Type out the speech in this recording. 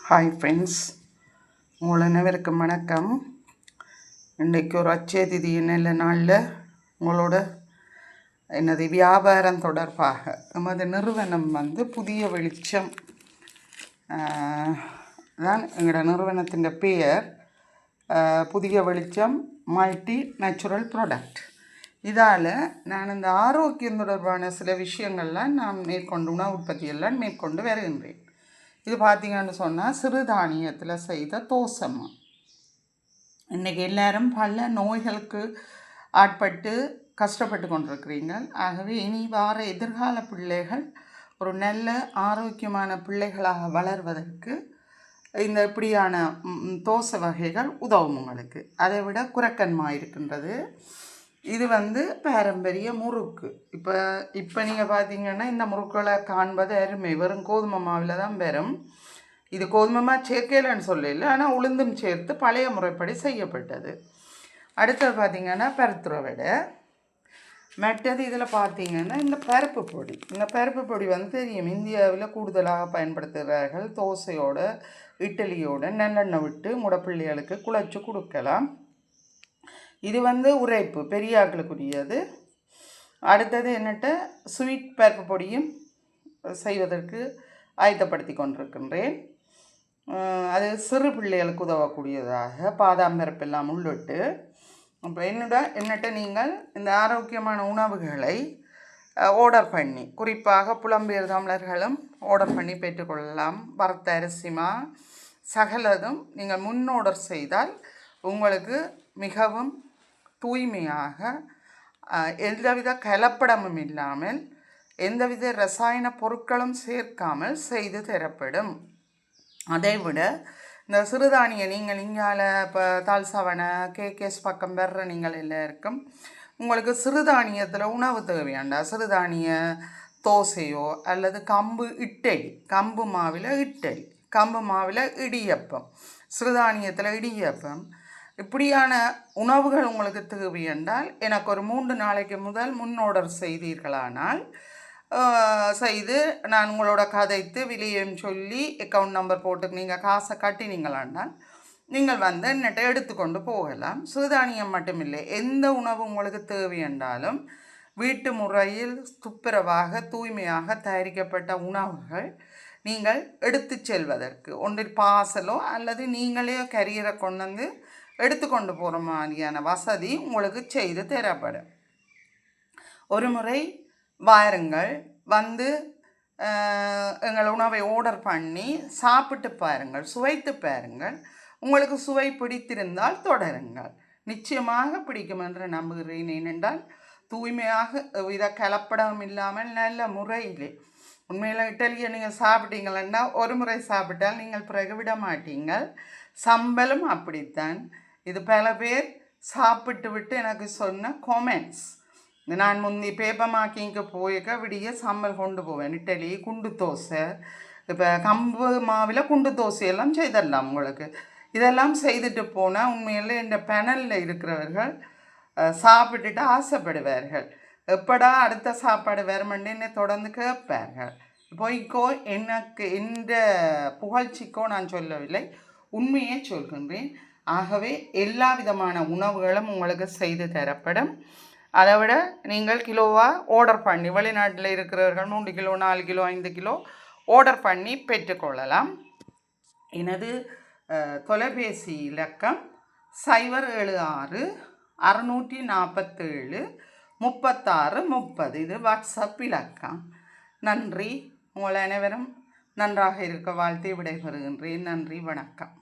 Hi friends, உங்கள் அனைவருக்கும் வணக்கம். இன்றைக்கு ஒரு அச்சய திதி நல்ல நாளில் உங்களோட எனது வியாபாரம் தொடர்பாக நமது நிறுவனம் புதிய வெளிச்சம் தான் எங்களோட நிறுவனத்தின் பெயர். புதிய வெளிச்சம் மல்டி நேச்சுரல் ப்ராடக்ட். இதால் நான் இந்த ஆரோக்கியம் தொடர்பான சில விஷயங்கள்லாம் நான் உணவு உற்பத்தியெல்லாம் மேற்கொண்டு வருகின்றேன். இது பார்த்திங்கன்னு சொன்னால் சிறுதானியத்தில் செய்த தோசைமா. இன்றைக்கி எல்லோரும் பல நோய்களுக்கு ஆட்பட்டு கஷ்டப்பட்டு கொண்டிருக்கிறீங்க. ஆகவே இனி வார எதிர்கால பிள்ளைகள் ஒரு நல்ல ஆரோக்கியமான பிள்ளைகளாக வளர்வதற்கு இந்த இப்படியான தோசை வகைகள் உதவும் உங்களுக்கு. அதை விட குரக்கன்மா இருக்கின்றது. இது பாரம்பரிய முறுக்கு. இப்போ நீங்கள் பார்த்தீங்கன்னா இந்த முறுக்களை காண்பது அருமை வெறும் கோதுமை மாவில் தான் வரும். இது கோதுமை மா சேர்க்கலன்னு சொல்லல, ஆனால் உளுந்தும் சேர்த்து பழைய முறைப்படி செய்யப்பட்டது. அடுத்தது பார்த்திங்கன்னா பருத்துற வடை. மற்றது இதில் பார்த்திங்கன்னா இந்த பருப்பு பொடி. இந்த பருப்பு பொடி தெரியும், இந்தியாவில் கூடுதலாக பயன்படுத்துகிறார்கள். தோசையோட இட்லியோட நல்லெண்ணெய் விட்டு முடப்பிள்ளைகளுக்கு குழைச்சி கொடுக்கலாம். இது உரைப்பு பெரிய ஆக்களுக்குரியது. அடுத்தது என்னட்ட ஸ்வீட் பருப்பு பொடியும் செய்வதற்கு ஆயத்தப்படுத்தி கொண்டிருக்கின்றேன். அது சிறு பிள்ளைகளுக்கு உதவக்கூடியதாக பாதாம் பருப்பெல்லாம் உள்ளிட்டு. அப்புறம் என்னட்ட நீங்கள் இந்த ஆரோக்கியமான உணவுகளை ஆர்டர் பண்ணி, குறிப்பாக புலம்பெயர் தமிழர்களும் ஆர்டர் பண்ணி பெற்றுக்கொள்ளலாம். வறுத்த அரிசிமா சகலதும் நீங்கள் முன் ஆர்டர் செய்தால் உங்களுக்கு மிகவும் தூய்மையாக எந்தவித கலப்படமும் இல்லாமல் எந்தவித ரசாயன பொருட்களும் சேர்க்காமல் செய்து தரப்படும். அதை விட இந்த சிறுதானிய நீங்கள் இங்கால இப்போ தால்சாவனை கேகேஎஸ் பக்கம் வர்ற நீங்கள் எல்லாருக்கும் உங்களுக்கு சிறுதானியத்தில் உணவு தேவையாண்டா சிறுதானிய தோசையோ அல்லது கம்பு இட்டலி, கம்பு மாவில் இட்டலி, கம்பு மாவில் இடியப்பம், சிறுதானியத்தில் இடியப்பம், இப்படியான உணவுகள் உங்களுக்கு தேவை என்றால் எனக்கு ஒரு 3 நாளைக்கு முதல் முன் ஆர்டர் செய்தீர்களானால் செய்து நான் உங்களோட கதைத்து விலையும் சொல்லி அக்கௌண்ட் நம்பர் போட்டு நீங்கள் காசை கட்டினீங்களானால் நீங்கள் என்னட்டை எடுத்துக்கொண்டு போகலாம். சிறுதானியம் மட்டுமில்லை, எந்த உணவு உங்களுக்கு தேவை என்றாலும் வீட்டு முறையில் துப்புரவாக தூய்மையாக தயாரிக்கப்பட்ட உணவுகள் நீங்கள் எடுத்து செல்வதற்கு ஒன்றில் பார்சலோ அல்லது நீங்களே கரியரை கொண்டு எடுத்துக்கொண்டு போகிற மாதிரியான வசதி உங்களுக்கு செய்து தரப்படும். ஒரு முறை வாருங்கள், எங்கள் உணவை ஆர்டர் பண்ணி சாப்பிட்டு பாருங்கள், சுவைத்து பாருங்கள். உங்களுக்கு சுவை பிடித்திருந்தால் தொடருங்கள். நிச்சயமாக பிடிக்கும் என்று நம்புகிறேன். ஏனென்றால் தூய்மையாக வித கலப்படம் இல்லாமல் நல்ல முறையிலே உண்மையில் இட்டலியை நீங்கள் சாப்பிட்டீங்களா ஒரு முறை சாப்பிட்டால் நீங்கள் பிறகு விட மாட்டீங்கள். சம்பலும் அப்படித்தான். இது பல பேர் சாப்பிட்டு விட்டு எனக்கு சொன்ன கொமெண்ட்ஸ். நான் முந்தி பேப்பர் மார்க்கிங்க்கு போயிருக்க விடிய சம்பல் கொண்டு போவேன். இட்லி, குண்டு தோசை, இப்போ கம்பு மாவில் குண்டு தோசையெல்லாம் செய்திடலாம் உங்களுக்கு. இதெல்லாம் செய்துட்டு போனால் உண்மையில் இந்த பேனலில் இருக்கிறவர்கள் சாப்பிட்டுட்டு ஆசைப்படுவார்கள். எப்படா அடுத்த சாப்பாடு வருமென்னு என்னை தொடர்ந்து கேட்பார்கள். போய்க்கோ, எனக்கு எந்த புகழ்ச்சிக்கோ நான் சொல்லவில்லை, உண்மையே சொல்கின்றேன். ஆகவே எல்லா விதமான உணவுகளும் உங்களுக்கு செய்து தரப்படும். அதை விட நீங்கள் கிலோவாக ஆர்டர் பண்ணி, வெளிநாட்டில் இருக்கிறவர்கள் 3 கிலோ 4 கிலோ 5 கிலோ ஆர்டர் பண்ணி பெற்றுக்கொள்ளலாம். எனது தொலைபேசி இலக்கம் 076 647 36 30. இது வாட்ஸ்அப் இலக்கம். நன்றி. உங்கள் அனைவரும் நன்றாக இருக்க வாழ்த்தி விடைபெறுகின்றேன். நன்றி, வணக்கம்.